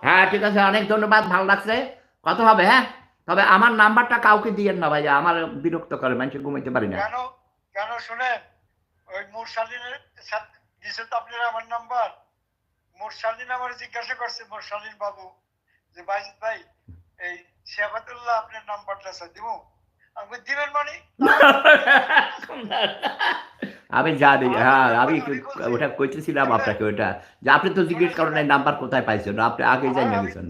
হ্যাঁ ঠিক আছে, অনেক ধন্যবাদ, ভালো লাগছে, কথা হবে। হ্যাঁ, তবে আমার নাম্বারটা কাউকে দিয়েন না ভাইয়া, আমার বিরক্ত করে, মানুষ ঘুমাইতে পারি না। কেন কেন শুনেন, ওই মুরসালিনের দিছে তো আপনার আমার নাম্বার। মুরসালিন আমার জিজ্ঞাসা করছে, মুরসালিন বাবু, যে বাইজিদ ভাই এই শেফাতুল্লাহ আপনার নাম্বারটা স্যার দিব, আমি দিবেন মানে আমি জানি, হ্যাঁ আমি ওটা কইতেছিলাম আপনাকে, ওটা যে আপনি তো জিজ্ঞেস করেন এই নাম্বার কোথায় পাইছেন, আপনি আগে জানিয়ে গেছেন।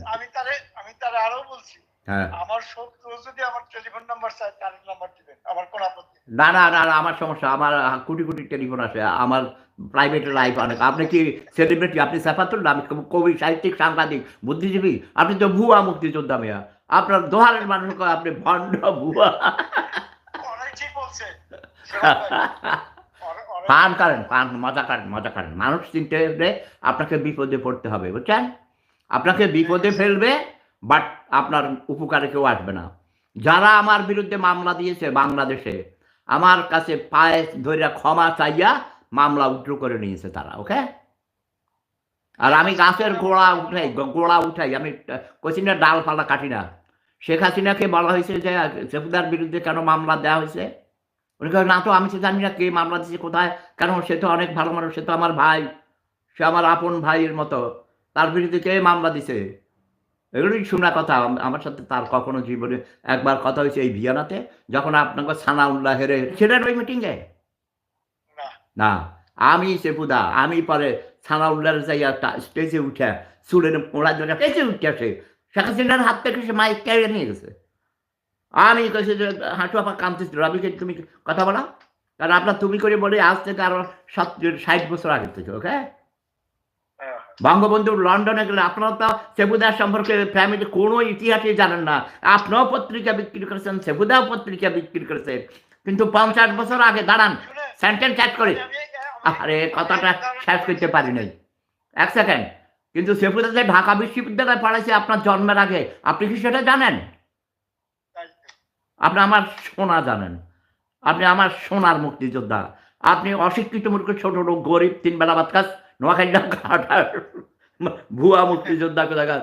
আমি তারে আরো বলছি, হ্যাঁ, আমার শত্রু যদি আমার টেলিফোন নাম্বার চায় তার নাম্বার দিবেন, আমার কোন আপত্তি নেই। না না না না, আমার সমস্যা, আমার কোটি কোটি টেলিফোন আসে, আমার প্রাইভেট লাইফ অনেক। আপনি কি সেলিব্রিটি? আপনি সাফাতুল না, আমি কবি, সাহিত্যিক, সাংবাদিক, বুদ্ধিজীবী, আপনি তো ভুয়া মুক্তিযোদ্ধা মেয়া, আপনার দোহারের মানুষ কয় আপনি ভণ্ড ভুয়া। অনেক ঠিক বলছে শেফাত ভাই, অনেক পান ঠিক করেন, কথা পান, বলছে। মজা করেন, মজা করেন। মানুষ চিনতে হলে আপনাকে বিপদে পড়তে হবে, বুঝছেন? আপনাকে ঠিক বিপদে আছে। ফেলবে, বাট আপনার উপকারে কেউ আসবে না। যারা আমার বিরুদ্ধে মামলা দিয়েছে বাংলাদেশে, আমার কাছে পায়ে ধরে ক্ষমা চাইয়া মামলা উইথড্র করে নিয়েছে তারা, ওকে? আর ঠিক আমি আছে, গাছের আমার গোড়া আমার উঠাই, আমার- গোড়া উঠাই, আমি কইছি না ডালপালা কাটি না। শেখ হাসিনাকে বলা হয়েছে যে সেফুদার বিরুদ্ধে কেন মামলা দেওয়া হয়েছে, উনি কয় না তো, আমি তো জানি না কে মামলা দিচ্ছে, কোথায়, কারণ সে তো অনেক ভালো মানুষ, সে তো আমার ভাই, সে আমার আপন ভাইয়ের মতো, তার বিরুদ্ধে কে মামলা দিছে? এগুলোই শোনা কথা। আমার সাথে তার কখনো জীবনে একবার কথা হয়েছে এই ভিয়ানাতে, যখন আপনাকে সানাউল্লাহ হেরে ছিলেন ওই মিটিংয়ে। না না, আমি সেপুদা, আমি পরে সানাউল্লাহর যাইয়া স্টেজে উঠে চুলের মোড়া ধরে স্টেজে উঠে আসে, শেখ হাসিনার হাত থেকে সে মাইক কেড়ে নিয়ে গেছে। আমি কইছি যে হাঁটু আপা কাঁদতেছিল, আমি কই তুমি কথা বলা, কারণ আপনার তুমি করে বলে আজ থেকে আরো 60 বছর আগে থেকে, ওকে? হ্যাঁ, বঙ্গবন্ধু লন্ডনে গেলে আপনারা তো সেবুদার সম্পর্কে ফ্যামিলি কোনো ইতিহাসই জানেন না। আপনিও পত্রিকা বিক্রি করেছেন, সেবুদাও পত্রিকা বিক্রি করেছে, কিন্তু 50 বছর আগে দাঁড়ান, শুনে সেন্টেন্স চ্যাট করে, আমি আমি আমি আরে আমি কথাটা একটা উদাহরণ শেষ করতে দিচ্ছি। পারি নাই, এক সেকেন্ড। কিন্তু সেবুদা যে ঢাকা বিশ্ববিদ্যালয়ে পড়াইছে আপনার জন্মের আগে, আপনি কি সেটা জানেন? আপনি আমার সোনা জানেন, আপনি আমার সোনার মুক্তিযোদ্ধা। আপনি অশিক্ষিত মূর্খ ছোট লোক, গরিব, তিন বেলা ভাত খাস, নোয়াখালী ভুয়া মুক্তিযোদ্ধা কোথাকার।